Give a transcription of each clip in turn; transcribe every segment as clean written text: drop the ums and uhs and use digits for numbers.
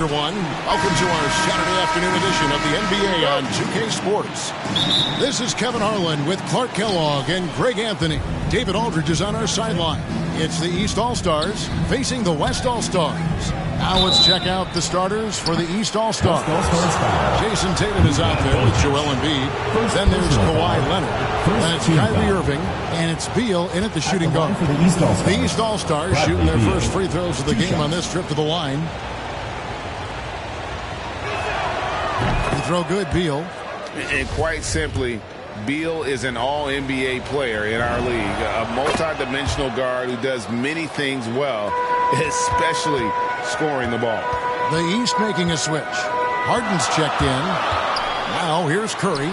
Everyone, welcome to our Saturday afternoon edition of the NBA on 2K Sports. This is Kevin Harlan with Clark Kellogg and Greg Anthony. David Aldridge is on our sideline. It's the East All-Stars facing the West All-Stars. Now let's check out the starters for the East All-Stars. Jason Tatum is out there with Joel Embiid. Then there's Kawhi Leonard. Then it's Kyrie Irving. And it's Beal in at the shooting guard. The East All-Stars shooting their first free throws of the game on this trip to the line. Throw good, Beal. And quite simply, Beal is an all-NBA player in our league. A multi-dimensional guard who does many things well, especially scoring the ball. The East making a switch. Harden's checked in. Now here's Curry.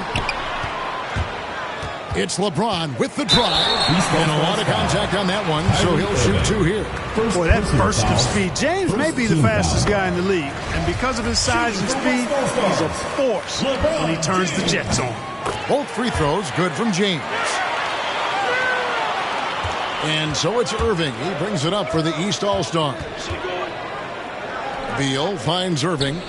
It's LeBron with the drive. And a lot of contact on that one, so he'll shoot two here. Boy, that burst of speed. James may be the fastest guy in the league. And because of his size and speed, he's a force when he turns the Jets on. Both free throws good from James. And so it's Irving. He brings it up for the East All-Stars. Beal finds Irving.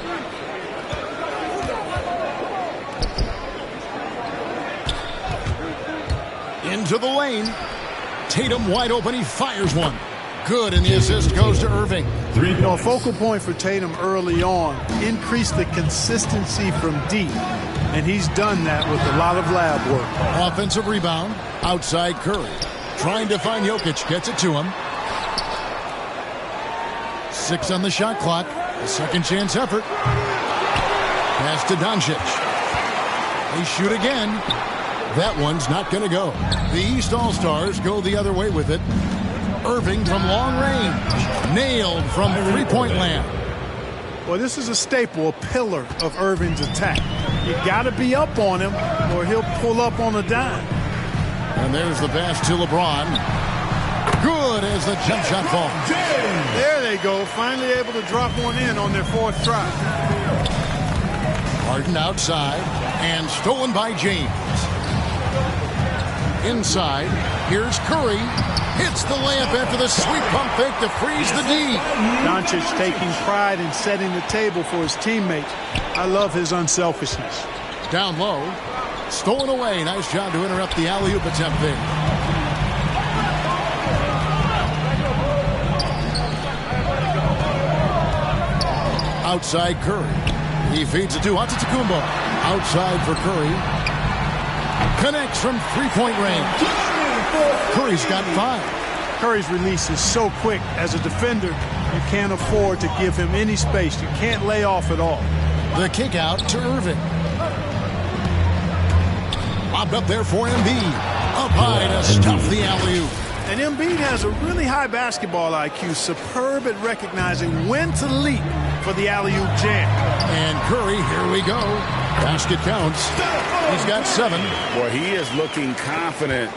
Into the lane. Tatum wide open. He fires one. Good, and the assist goes to Irving. A focal point for Tatum early on. Increase the consistency from deep. And he's done that with a lot of lab work. Offensive rebound. Outside Curry. Trying to find Jokic. Gets it to him. 6 on the shot clock. A second chance effort. Pass to Doncic. They shoot again. That one's not going to go. The East All-Stars go the other way with it. Irving from long range. Nailed from three-point land. Well, this is a staple, a pillar of Irving's attack. You got to be up on him or he'll pull up on a dime. And there's the pass to LeBron. Good as the jump shot falls. There they go. Finally able to drop one in on their fourth try. Harden outside and stolen by James. Inside, here's Curry. Hits the layup after the sweep pump fake to freeze the D. Doncic taking pride in setting the table for his teammates. I love his unselfishness. Down low. Stolen away. Nice job to interrupt the alley-oop attempt there. Outside Curry. He feeds it to Antetokounmpo. Outside for Curry. Connects from three-point range. Curry's got 5. Curry's release is so quick. As a defender, you can't afford to give him any space. You can't lay off at all. The kick out to Irving. Lobbed up there for Embiid. Up high to stuff the alley-oop. And Embiid has a really high basketball IQ. Superb at recognizing when to leap for the alley-oop jam. And Curry, here we go. Basket counts. He's got 7. Boy, he is looking confident.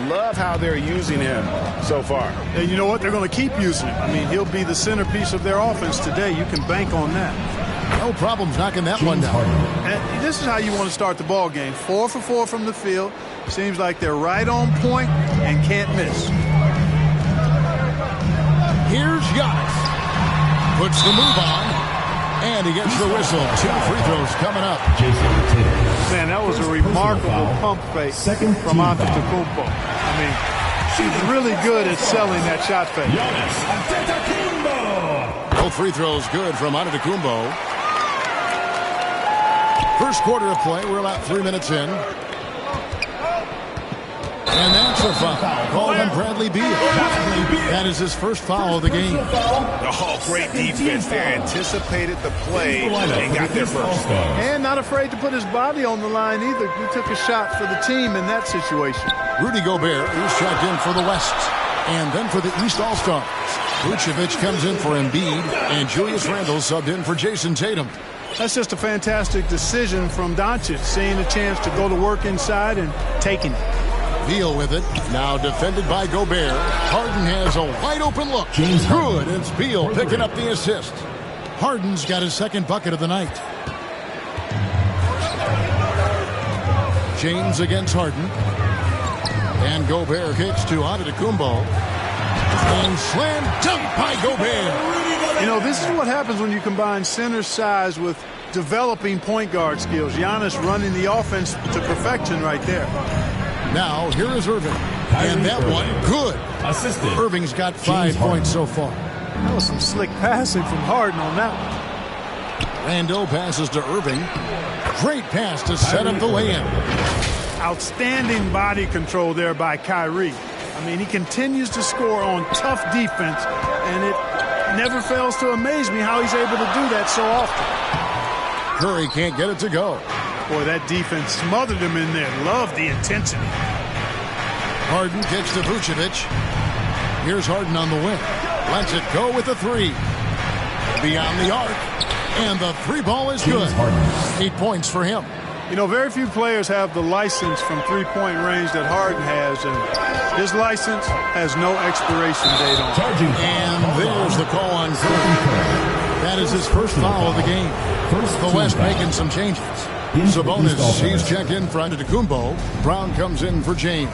Love how they're using him so far. And you know what? They're going to keep using him. I mean, he'll be the centerpiece of their offense today. You can bank on that. No problems knocking that one down. And this is how you want to start the ball game. 4 for 4 from the field. Seems like they're right on point and can't miss. Here's Giannis. Puts the move on. And he gets the whistle. 2 free throws coming up. Man, that was a remarkable pump fake from Antetokounmpo. I mean, she's really good at selling that shot fake. Both free throws good from Antetokounmpo. First quarter of play. We're about 3 minutes in. And that's a foul. Called on Bradley Beal. That is his first foul of the game. Oh, great defense there. Anticipated the play and got there first. And not afraid to put his body on the line either. He took a shot for the team in that situation. Rudy Gobert is checked in for the West. And then for the East All-Stars. Vucevic comes in for Embiid. And Julius Randle subbed in for Jason Tatum. That's just a fantastic decision from Doncic. Seeing a chance to go to work inside and taking it. Beal with it. Now defended by Gobert. Harden has a wide open look. Good. It's Beal picking up the assist. Harden's got his second bucket of the night. James against Harden. And Gobert kicks to Antetokounmpo. And slam dunk by Gobert. You know, this is what happens when you combine center size with developing point guard skills. Giannis running the offense to perfection right there. Now, here is Irving. And that one, good. Assistant. Irving's got 5 points so far. That was some slick passing from Harden on that one. Randall passes to Irving. Great pass to set up the layup. Outstanding body control there by Kyrie. I mean, he continues to score on tough defense, and it never fails to amaze me how he's able to do that so often. Curry can't get it to go. Boy, that defense smothered him in there. Love the intensity. Harden kicks to Vucevic. Here's Harden on the wing. Lets it go with a three. Beyond the arc. And the three ball is good. 8 points for him. You know, very few players have the license from three-point range that Harden has, and his license has no expiration date on it. And there's the call on Curry. That is his first foul of the game. The West making some changes. Sabonis, he's checked in for Antetokounmpo. Brown comes in for James.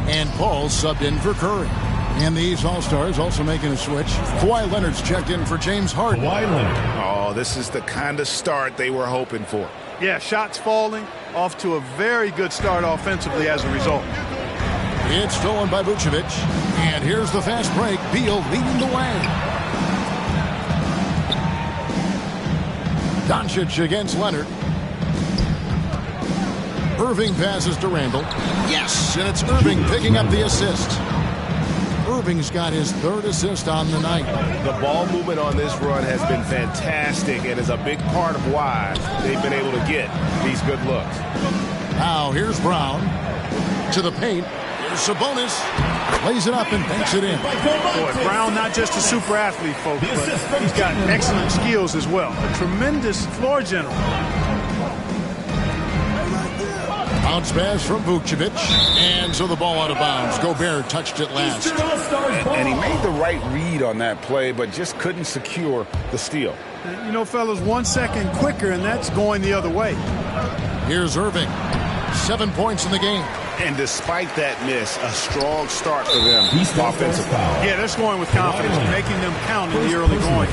And Paul subbed in for Curry. And these All-Stars also making a switch. Kawhi Leonard's checked in for James Harden. Oh, this is the kind of start they were hoping for. Yeah, shots falling, off to a very good start offensively as a result. It's stolen by Vucevic. And here's the fast break. Beal leading the way. Doncic against Leonard. Irving passes to Randall. Yes, and it's Irving picking up the assist. Irving's got his third assist on the night. The ball movement on this run has been fantastic and is a big part of why they've been able to get these good looks. Now here's Brown to the paint. Here's Sabonis. Lays it up and banks it in. Boy, Brown not just a super athlete, folks, but he's got excellent skills as well. A tremendous floor general. Bounce pass from Vucevic. And so the ball out of bounds. Gobert touched it last. And he made the right read on that play, but just couldn't secure the steal. You know, fellas, 1 second quicker, and that's going the other way. Here's Irving. 7 points in the game. And despite that miss, a strong start for them offensively. Yeah, they're scoring with confidence, making them count in the early going.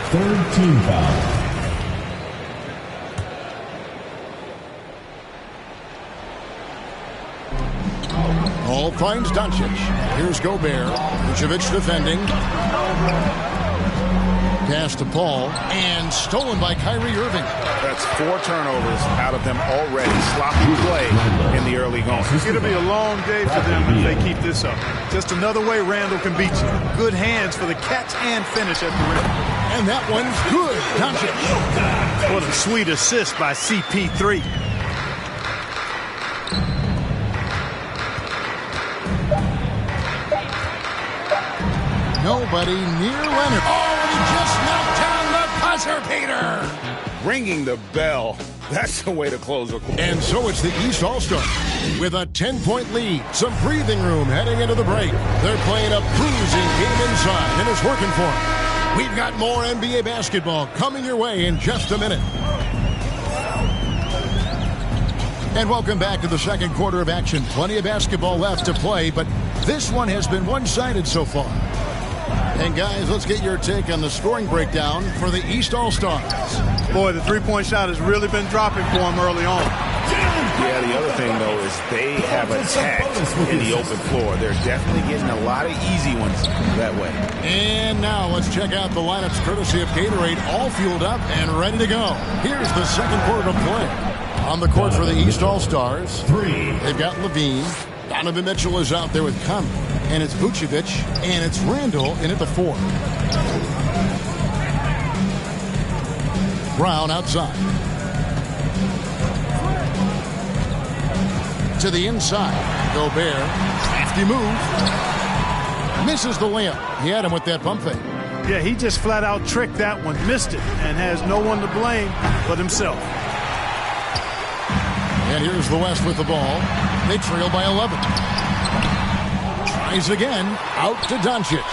Third team foul. Hall finds Doncic. Here's Gobert. Vucevic defending. Pass to Paul. And stolen by Kyrie Irving. That's 4 turnovers out of them already. Sloppy play in the early going. It's going to be a long day for them if they keep this up. Just another way Randall can beat you. Good hands for the catch and finish at the rim. And that one's good. Doncic. What a sweet assist by CP3. Nobody near Leonard. Oh, and he just knocked down the buzzer beater. Ringing the bell. That's the way to close a quarter. And so it's the East All-Star with a 10-point lead. Some breathing room heading into the break. They're playing a cruising game inside, and it's working for them. We've got more NBA basketball coming your way in just a minute. And welcome back to the second quarter of action. Plenty of basketball left to play, but this one has been one-sided so far. And guys, let's get your take on the scoring breakdown for the East All-Stars. Boy, the three-point shot has really been dropping for them early on. Yeah, the other thing, though, is they have attacked in the open floor. They're definitely getting a lot of easy ones that way. And now let's check out the lineups courtesy of Gatorade, all fueled up and ready to go. Here's the second quarter to play. On the court for the East All-Stars, they've got Levine. Donovan Mitchell is out there with Conley. And it's Vucevic, and it's Randall in at the 4. Brown outside. To the inside. Gobert. Crafty move. Misses the layup. He had him with that pump fake. Yeah, he just flat out tricked that one, missed it, and has no one to blame but himself. And here's the West with the ball. They trail by 11. Tries again. Out to Doncic.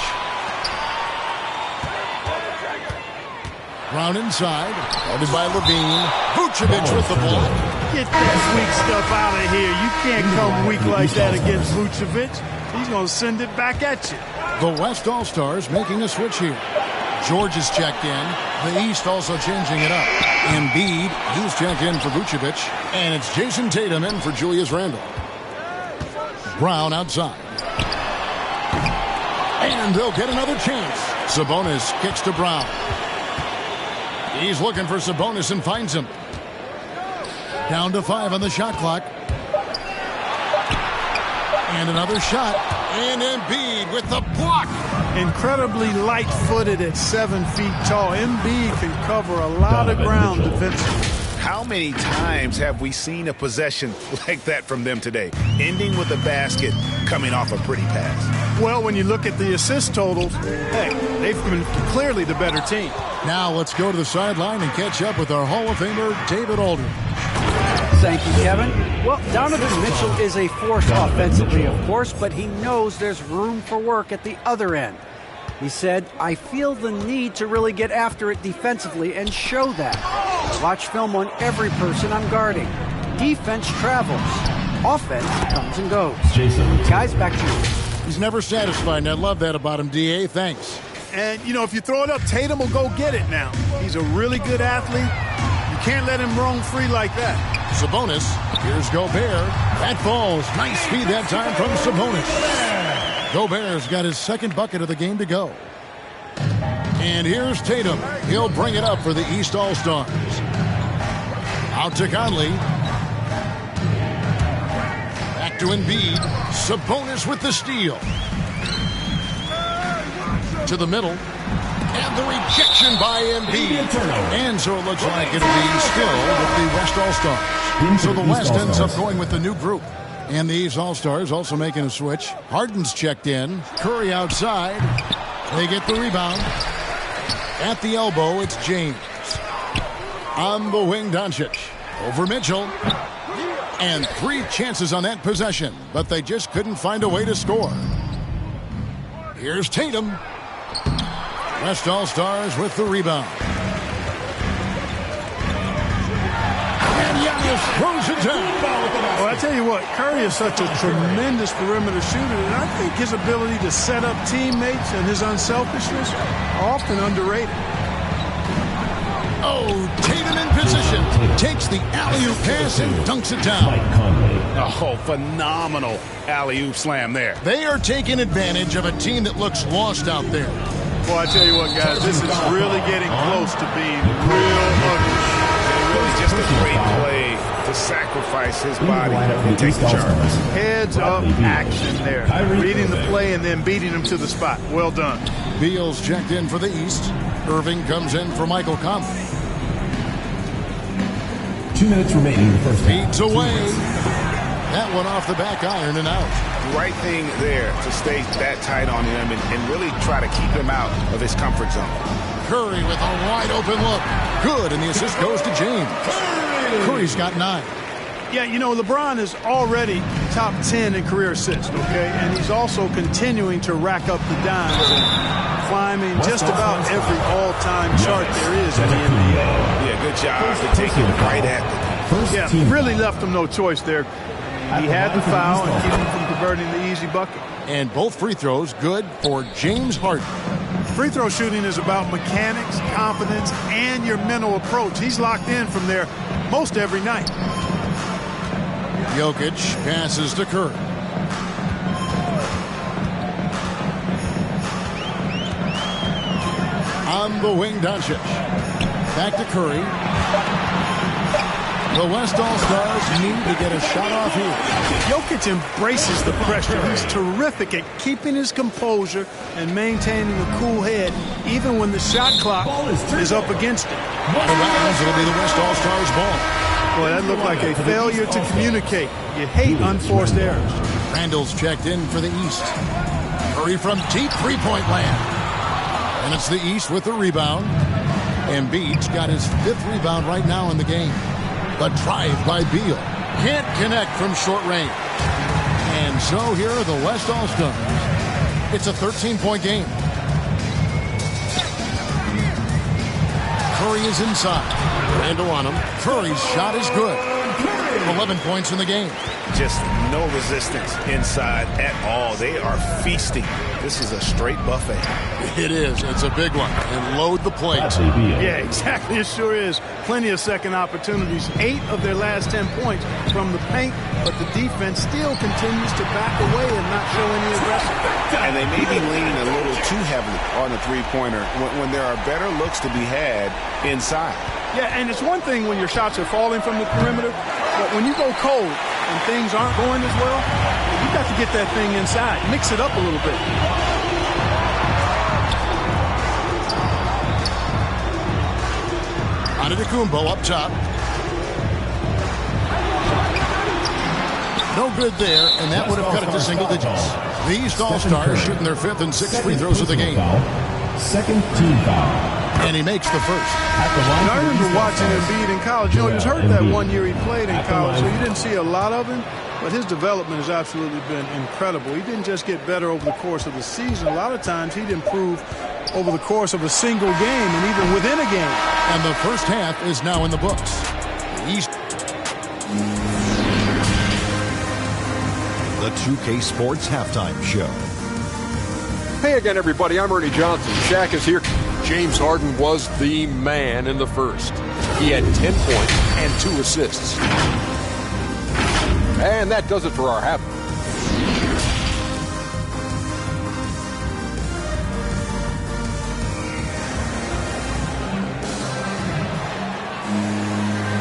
Brown inside. Guarded by Levine. Vucevic with the block. Get that weak stuff out of here. You can't come weak like that against Vucevic. He's going to send it back at you. The West All-Stars making a switch here. George is checked in. The East also changing it up. Embiid, he's checked in for Vucevic. And it's Jason Tatum in for Julius Randle. Brown outside. And they'll get another chance. Sabonis kicks to Brown. He's looking for Sabonis and finds him. Down to 5 on the shot clock. And another shot. And Embiid with the block. Incredibly light-footed at 7 feet tall. Embiid can cover a lot of ground defensively. How many times have we seen a possession like that from them today, ending with a basket coming off a pretty pass? Well, when you look at the assist totals, hey, they've been clearly the better team. Now let's go to the sideline and catch up with our Hall of Famer, David Aldridge. Thank you, Kevin. Well, Donovan Mitchell is a force offensively, of course, but he knows there's room for work at the other end. He said, I feel the need to really get after it defensively and show that. Watch film on every person I'm guarding. Defense travels. Offense comes and goes. Jason. Guys, back to you. He's never satisfied, and I love that about him, D.A. Thanks. And, you know, if you throw it up, Tatum will go get it now. He's a really good athlete. You can't let him roam free like that. Sabonis. Here's Gobert. That falls. Nice speed that time from Sabonis. Gobert's got his second bucket of the game to go. And here's Tatum. He'll bring it up for the East All-Stars. Out to Conley. Back to Embiid. Sabonis with the steal. To the middle. And the rejection by Embiid. And so it looks like it'll be still with the West All-Stars. So the West ends up going with the new group. And the East All-Stars also making a switch. Harden's checked in. Curry outside. They get the rebound. At the elbow, it's James. On the wing, Doncic. Over Mitchell. And 3 chances on that possession, but they just couldn't find a way to score. Here's Tatum. West All-Stars with the rebound. And Giannis throws it down. Well, I tell you what, Curry is such a tremendous perimeter shooter, and I think his ability to set up teammates and his unselfishness are often underrated. Oh, Tatum in position. Takes the alley-oop pass and dunks it down. Oh, phenomenal alley-oop slam there. They are taking advantage of a team that looks lost out there. Well, I tell you what, guys, this is really getting close to being real ugly. And really just a great play to sacrifice his body and take the charge. Heads-up action there. Reading the play and then beating him to the spot. Well done. Beal's checked in for the East. Irving comes in for Michael Conley. 2 minutes remaining in the first half. Beats away. That one off the back iron and out. Right thing there to stay that tight on him and really try to keep him out of his comfort zone. Curry with a wide open look. Good, and the assist goes to James. Curry's got 9. Yeah, you know, LeBron is already top 10 in career assists, okay? And he's also continuing to rack up the dimes and climbing just about every all-time chart there is in the NBA. Yeah, good job to take it right at them. Yeah, really left him no choice there. He had the foul and keep him from converting the easy bucket. And both free throws good for James Harden. Free throw shooting is about mechanics, confidence, and your mental approach. He's locked in from there most every night. Jokic passes to Curry. On the wing, Doncic. Back to Curry. The West All-Stars need to get a shot off here. Jokic embraces the pressure. He's terrific at keeping his composure and maintaining a cool head, even when the shot clock is up against him. Around, it'll be the West All-Stars ball. Boy, that looked like a failure to communicate. You hate unforced errors. Randall's checked in for the East. Curry from deep three-point land. And it's the East with the rebound. Embiid's got his 5th rebound right now in the game. The drive by Beal. Can't connect from short range. And so here are the West All-Stars. It's a 13-point game. Curry is inside. Randall on him. Curry's shot is good. 11 points in the game. just no resistance inside at all. They are feasting. This is a straight buffet. It is. It's a big one. And load the plate. Yeah, exactly. It sure is. Plenty of second opportunities. 8 of their last 10 points from the paint, but the defense still continues to back away and not show any aggression. And they may be leaning a little too heavily on the three-pointer when there are better looks to be had inside. Yeah, and it's one thing when your shots are falling from the perimeter, but when you go cold and things aren't going as well, you got to get that thing inside. Mix it up a little bit. Antetokounmpo up top. No good there, and that would have cut it to single digits. The East All-Stars shooting their 5th and 6th free throws of the game. Second team foul. And he makes the first. And I remember watching Embiid in college. You know, he was hurt that 1 year he played in college, so you didn't see a lot of him. But his development has absolutely been incredible. He didn't just get better over the course of the season. A lot of times he'd improve over the course of a single game and even within a game. And the first half is now in the books. The East. The 2K Sports Halftime Show. Hey again, everybody. I'm Ernie Johnson. Shaq is here. James Harden was the man in the first. He had 10 points and 2 assists. And that does it for our half.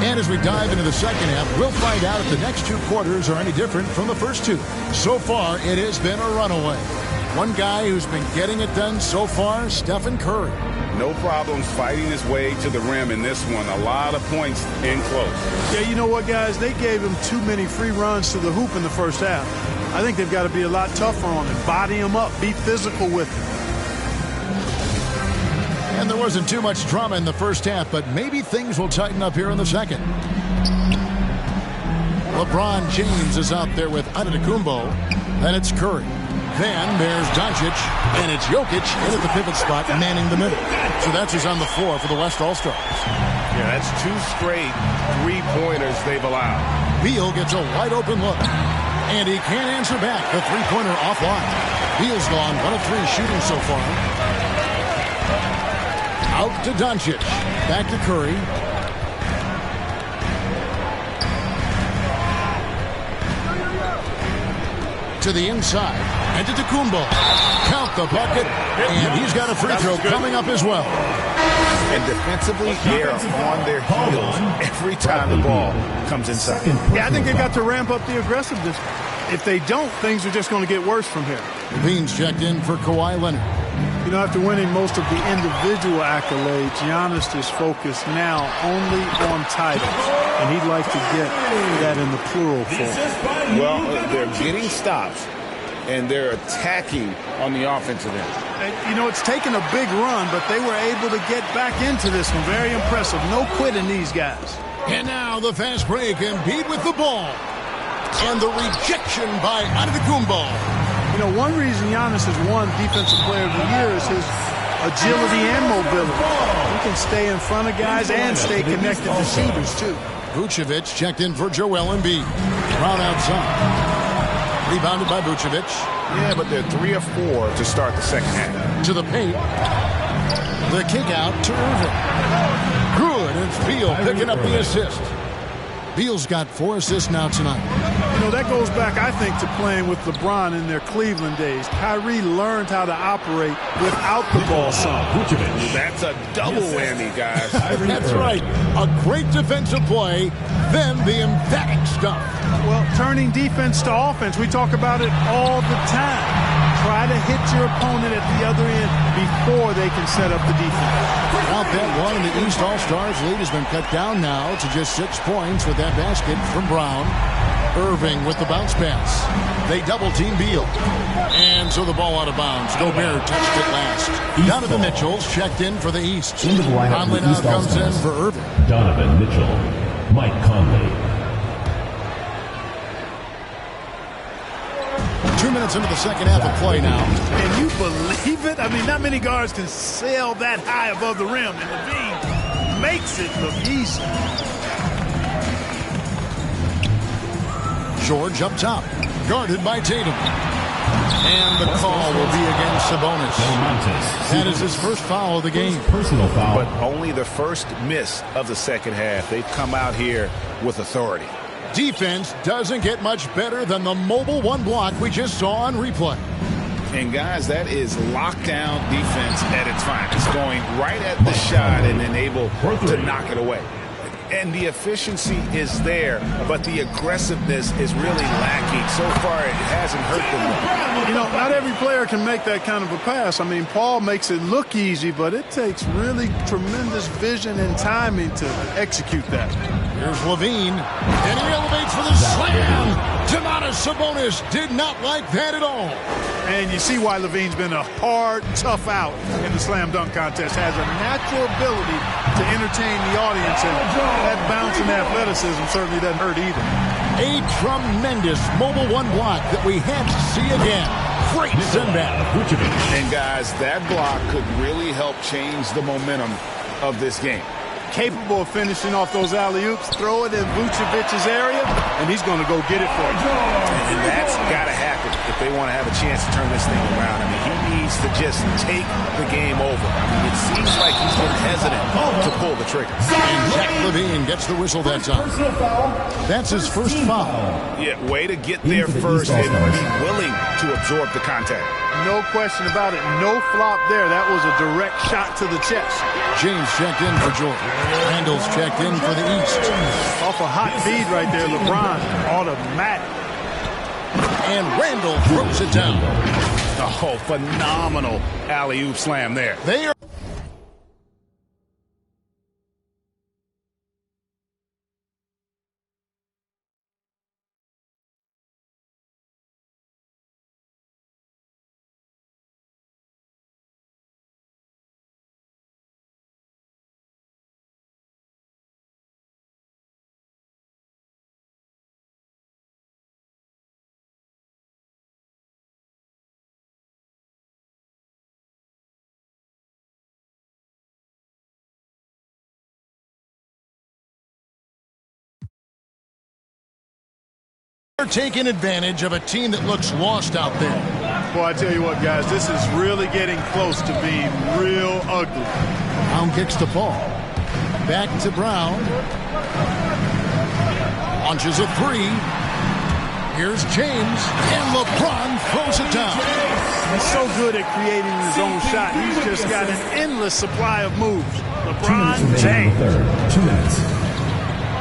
And as we dive into the second half, we'll find out if the next 2 quarters are any different from the first 2. So far, it has been a runaway. One guy who's been getting it done so far, Stephen Curry. No problems fighting his way to the rim in this one. A lot of points in close. Yeah, you know what, guys? They gave him too many free runs to the hoop in the first half. I think they've got to be a lot tougher on him. Body him up. Be physical with him. And there wasn't too much drama in the first half, but maybe things will tighten up here in the second. LeBron James is out there with Antetokounmpo. Then it's Curry. Then there's Doncic, and it's Jokic in at the pivot spot, manning the middle. So that's who's on the floor for the West All-Stars. Yeah, that's 2 straight three-pointers they've allowed. Beal gets a wide-open look, and he can't answer back. The three-pointer offline. Beal's gone 1 of 3 shooting so far. Out to Doncic. Back to Curry. To the inside. Antetokounmpo. Count the bucket. And he's got a free throw coming up as well. And defensively, they are on their heels every time the ball comes inside. Yeah, I think they've got to ramp up the aggressiveness. If they don't, things are just going to get worse from here. Levine's checked in for Kawhi Leonard. You know, after winning most of the individual accolades, Giannis is focused now only on titles. And he'd like to get that in the plural form. Well, they're getting stops, and they're attacking on the offensive end. And, you know, it's taken a big run, but they were able to get back into this one. Very impressive. No quitting these guys. And now the fast break, Embiid with the ball. And the rejection by Antetokounmpo. You know, one reason Giannis has won Defensive Player of the Year is his agility and mobility. He can stay in front of guys and stay connected to shooters, too. Vucevic checked in for Joel Embiid. Brown outside. Rebounded by Vucevic. Yeah, but they're 3 of 4 to start the second half. To the paint. The kick out to Irving. Good. It's Beal picking up the assist. Beal's got 4 assists now tonight. You know, that goes back, I think, to playing with LeBron in their Cleveland days. Kyrie learned how to operate without the ball some. That's a double whammy, guys. That's right. A great defensive play, then the emphatic stuff. Well, turning defense to offense, we talk about it all the time. Try to hit your opponent at the other end before they can set up the defense. Out that one, and the East All-Stars lead has been cut down now to just 6 points with that basket from Brown. Irving with the bounce pass. They double-team Beal. And so the ball out of bounds. Gobert touched it last. Donovan Mitchell's checked in for the East. Conley now comes in for Irving. Donovan Mitchell. Mike Conley. 2 minutes into the second half of play now. Can you believe it? I mean, not many guards can sail that high above the rim, and Levine makes it look easy. George up top, guarded by Tatum. And the call will be against Sabonis. That is his first foul of the game. Personal foul. But only the first miss of the second half. They've come out here with authority. Defense doesn't get much better than the mobile one block we just saw on replay. And guys, that is lockdown defense at its finest. Going right at the shot and then able to knock it away. And the efficiency is there, but the aggressiveness is really lacking. So far, it hasn't hurt them. You know, not every player can make that kind of a pass. I mean, Paul makes it look easy, but it takes really tremendous vision and timing to execute that. Here's Levine, and he elevates for the slam. Domantas Sabonis did not like that at all. And you see why Levine's been a hard, tough out in the slam dunk contest. Has a natural ability to entertain the audience, and that bounce and athleticism certainly doesn't hurt either. A tremendous mobile one block that we had to see again. Great send back. And guys, that block could really help change the momentum of this game. Capable of finishing off those alley-oops, throw it in Vucevic's area, and he's going to go get it for you. And that's got to happen if they want to have a chance to turn this thing around. I mean, he needs to just take the game over. I mean, it seems like he's been hesitant to pull the trigger. And Zach LaVine gets the whistle that time. That's his first foul. Yeah, way to get there first and be willing to absorb the contact. No question about it. No flop there. That was a direct shot to the chest. James checked in for Jordan. Randall's checked in for the East. Off a hot feed right there, LeBron. Automatic. And Randall throws it down. Oh, phenomenal alley-oop slam there. They are... They're taking advantage of a team that looks lost out there. Boy, I tell you what, guys, this is really getting close to being real ugly. Brown kicks to Paul. Back to Brown. Launches a three. Here's James, and LeBron throws it down. He's so good at creating his own shot. He's just got an endless supply of moves. LeBron James. 2 minutes.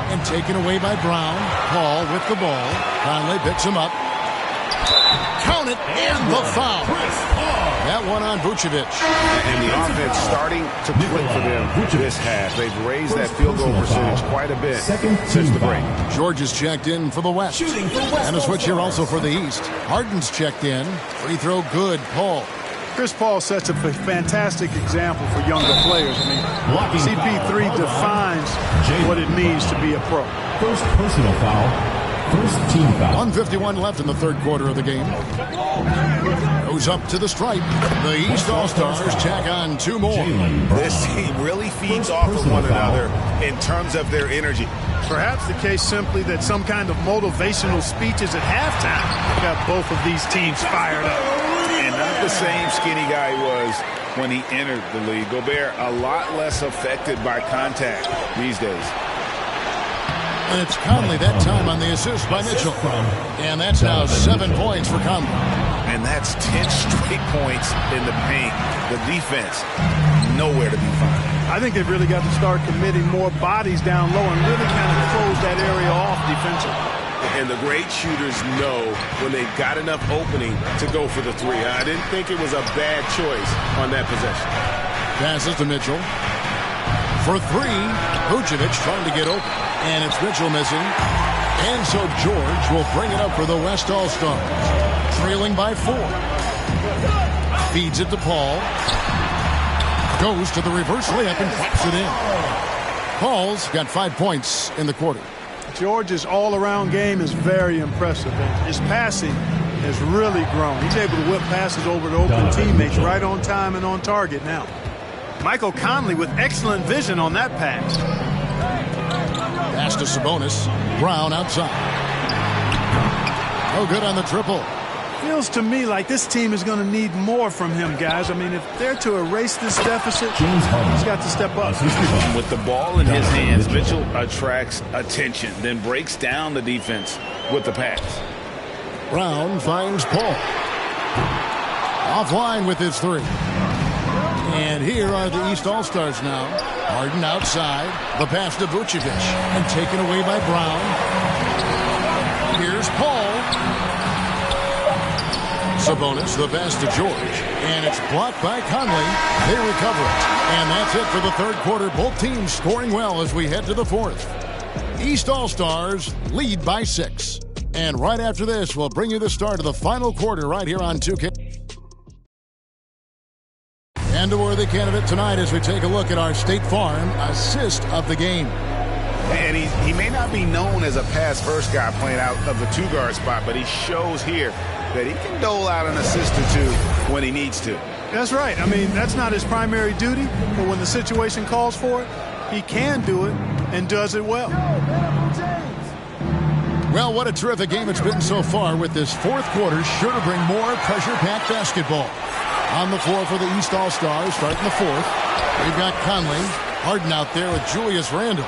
And taken away by Brown. Paul with the ball. Conley picks him up. Count it, and the foul. That one on Vucevic. And the offense starting to click for them this half. They've raised that field goal percentage quite a bit since the break. George is checked in for the West. And a switch here also for the East. Harden's checked in. Free throw good. Paul. Chris Paul sets a fantastic example for younger players. I mean, CP3 defines what it means to be a pro. First personal foul. First team foul. 1:51 left in the third quarter of the game. Goes up to the stripe. The East All-Stars tack on 2 more. This team really feeds off of one another in terms of their energy. Perhaps the case simply that some kind of motivational speeches at halftime got both of these teams fired up. And not the same skinny guy he was when he entered the league. Gobert a lot less affected by contact these days. And it's Conley that time on the assist by Mitchell. And that's now 7 points for Conley. And that's 10 straight points in the paint. The defense, nowhere to be found. I think they've really got to start committing more bodies down low and really kind of close that area off defensively. And the great shooters know when they've got enough opening to go for the three. I didn't think it was a bad choice on that possession. Passes to Mitchell. For 3, Vucevic trying to get open. And it's Mitchell missing. And so George will bring it up for the West All-Stars. Trailing by 4. Feeds it to Paul. Goes to the reverse layup and pops it in. Paul's got 5 points in the quarter. George's all-around game is very impressive. His passing has really grown. He's able to whip passes over to open teammates right on time and on target now. Michael Conley with excellent vision on that pass. Pass to Sabonis. Brown outside. No good on the triple. Feels to me like this team is going to need more from him, guys. I mean, if they're to erase this deficit, he's got to step up. With the ball in his hands, Mitchell attracts attention, then breaks down the defense with the pass. Brown finds Paul. Offline with his three. And here are the East All-Stars now. Harden outside. The pass to Vucevic. And taken away by Brown. Here's Paul. Sabonis, the pass to George. And it's blocked by Conley. They recover it. And that's it for the third quarter. Both teams scoring well as we head to the fourth. East All-Stars lead by 6. And right after this, we'll bring you the start of the final quarter right here on 2K. And a worthy candidate tonight as we take a look at our State Farm assist of the game. And he may not be known as a pass-first guy playing out of the two-guard spot, but he shows here that he can dole out an assist or two when he needs to. That's right. I mean, that's not his primary duty, but when the situation calls for it, he can do it and does it well. Well, what a terrific game it's been so far with this fourth quarter. Sure to bring more pressure-packed basketball. On the floor for the East All-Stars, starting the fourth. We've got Conley, Harden out there with Julius Randle.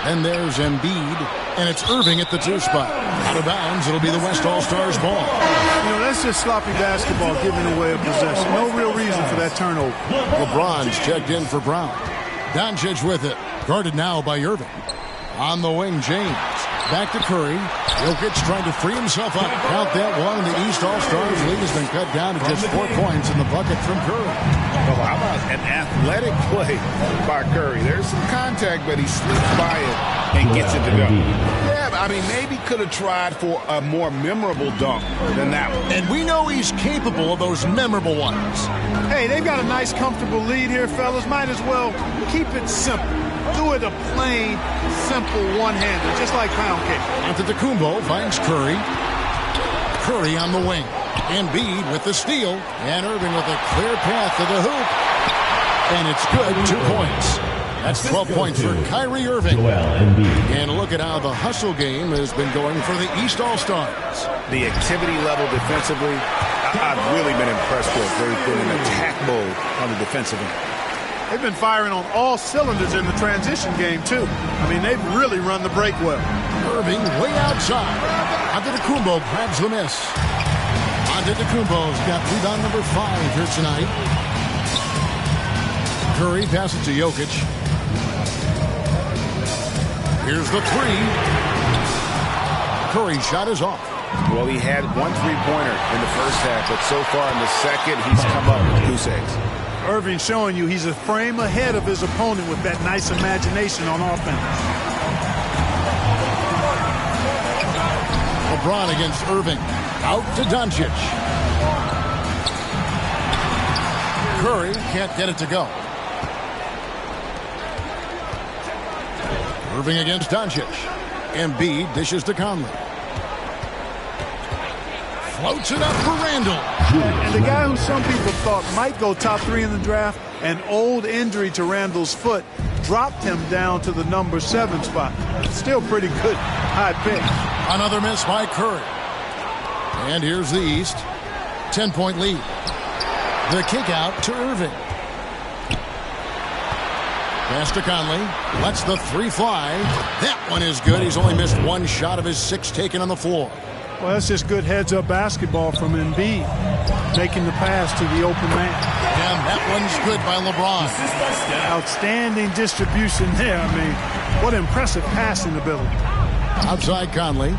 And there's Embiid, and it's Irving at the 2 spot. Out of bounds, it'll be the West All-Stars ball. You know, that's just sloppy basketball giving away a possession. No real reason for that turnover. LeBron's checked in for Brown. Doncic with it, guarded now by Irving. On the wing, James. Back to Curry. Jokic trying to free himself up. Count that one. The East All-Stars lead has been cut down to just 4 points in the bucket from Curry. Oh, how about an athletic play by Curry? There's some contact, but he slips by it and gets it to go. Yeah, I mean, maybe could have tried for a more memorable dunk than that one. And we know he's capable of those memorable ones. Hey, they've got a nice, comfortable lead here, fellas. Might as well keep it simple. Do it a plain, simple one-hander, just like pound cake. Antetokounmpo finds Curry. Curry on the wing. Embiid with the steal. And Irving with a clear path to the hoop. And it's good, 2 points. That's 12 points for Kyrie Irving. And look at how the hustle game has been going for the East All-Stars. The activity level defensively, I've really been impressed with. They've been in attack mode on the defensive end. They've been firing on all cylinders in the transition game, too. I mean, they've really run the break well. Irving way outside. Antetokounmpo grabs the miss. Antetokounmpo's got rebound number 5 here tonight. Curry passes to Jokic. Here's the 3. Curry's shot is off. Well, he had 1 3-pointer in the first half, but so far in the second, he's come up with goose eggs. Irving showing you he's a frame ahead of his opponent with that nice imagination on offense. LeBron against Irving. Out to Doncic. Curry can't get it to go. Irving against Doncic. Embiid dishes to Conley. Floats it up for Randle. And the guy who some people thought might go top 3 in the draft, an old injury to Randle's foot, dropped him down to the number 7 spot. Still pretty good high pick. Another miss by Curry. And here's the East. 10-point lead. The kick out to Irving. Pass to Conley. Lets the 3 fly. That one is good. He's only missed 1 shot of his 6 taken on the floor. Well, that's just good heads-up basketball from Embiid, making the pass to the open man. And that one's good by LeBron. Outstanding distribution there. I mean, what impressive passing ability. Outside Conley.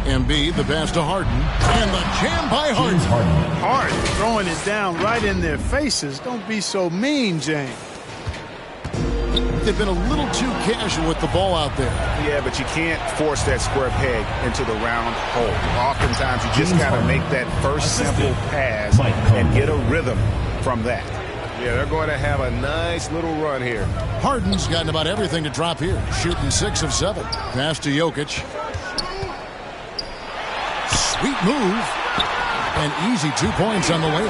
Embiid, the pass to Harden. And the jam by Harden. Harden throwing it down right in their faces. Don't be so mean, James. They've been a little too casual with the ball out there. Yeah, but you can't force that square peg into the round hole. Oftentimes, you just got to make that first simple pass and get a rhythm from that. Yeah, they're going to have a nice little run here. Harden's gotten about everything to drop here, shooting 6 of 7. Pass to Jokic. Sweet move. And easy 2 points on the way.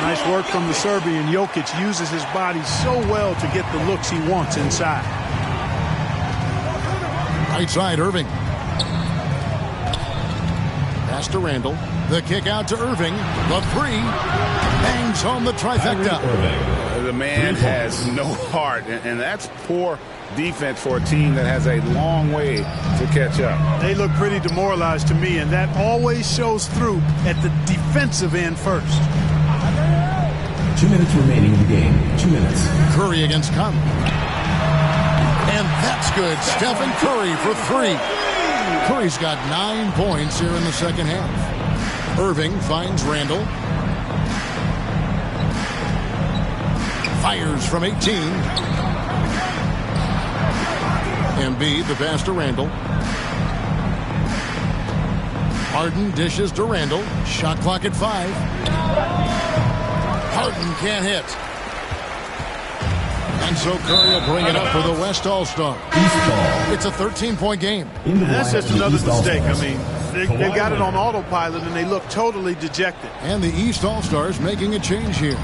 Nice work from the Serbian. Jokic uses his body so well to get the looks he wants inside. Right side, Irving. Pass to Randall. The kick out to Irving. The three. Bangs home the trifecta. The man has no heart, and that's poor defense for a team that has a long way to catch up. They look pretty demoralized to me, and that always shows through at the defensive end first. 2 minutes remaining in the game. 2 minutes. Curry against Conley. And that's good. Stephen Curry for three. Curry's got 9 points here in the second half. Irving finds Randall. Fires from 18. Embiid, the pass to Randall. Harden dishes to Randall. Shot clock at 5. Harden can't hit. And so Curry will bring it up for the West All-Star. It's a 13-point game. That's just another mistake. I mean, they got it on autopilot, and they look totally dejected. And the East All-Stars making a change here.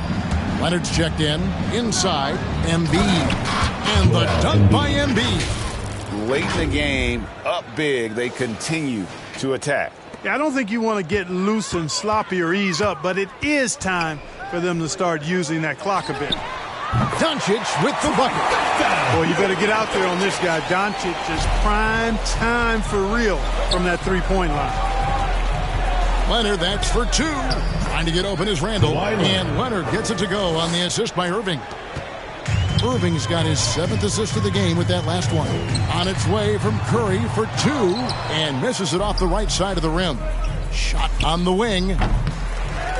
Leonard's checked in. Inside, Embiid. And the dunk by Embiid. Late in the game, up big, they continue to attack. Yeah, I don't think you want to get loose and sloppy or ease up, but it is time for them to start using that clock a bit. Doncic with the bucket. Boy, you better get out there on this guy. Doncic is prime time for real from that three-point line. Leonard, that's for two. Trying to get open is Randall. And Leonard gets it to go on the assist by Irving. Irving's got his 7th assist of the game with that last one. On its way from Curry for two. And misses it off the right side of the rim. Shot on the wing.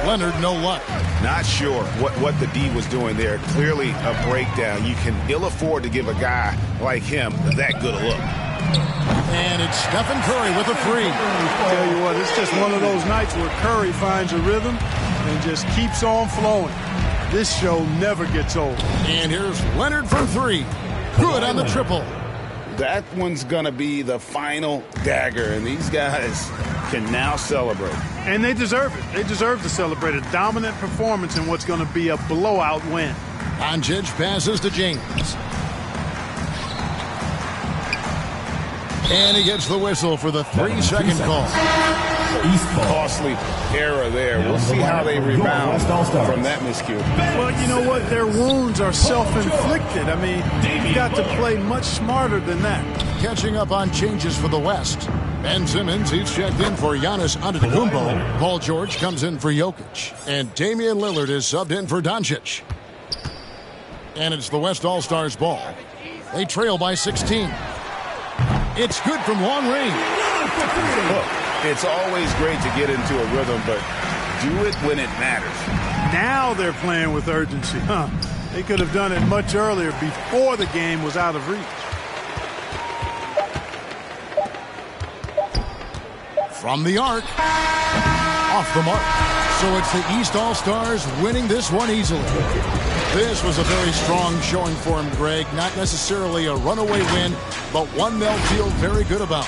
Leonard, no luck. Not sure what the D was doing there. Clearly a breakdown. You can ill afford to give a guy like him that good a look. And it's Stephen Curry with a three. Tell you what, it's just one of those nights where Curry finds a rhythm and just keeps on flowing. This show never gets old. And here's Leonard from three. Good on the triple. That one's going to be the final dagger, and these guys can now celebrate. And they deserve it. They deserve to celebrate a dominant performance in what's going to be a blowout win. Doncic passes to James. And he gets the whistle for the 3-second call. Costly error there. We'll see how they rebound from that miscue. Well, you know what? Their wounds are self-inflicted. I mean, they've got to play much smarter than that. Catching up on changes for the West. Ben Simmons, he's checked in for Giannis Antetokounmpo. Paul George comes in for Jokic. And Damian Lillard is subbed in for Doncic. And it's the West All-Stars ball. They trail by 16. It's good from long range. Look, it's always great to get into a rhythm, but do it when it matters. Now they're playing with urgency. They could have done it much earlier before the game was out of reach. From the arc. Off the mark. So it's the East All-Stars winning this one easily. This was a very strong showing for him, Greg. Not necessarily a runaway win, but one they'll feel very good about.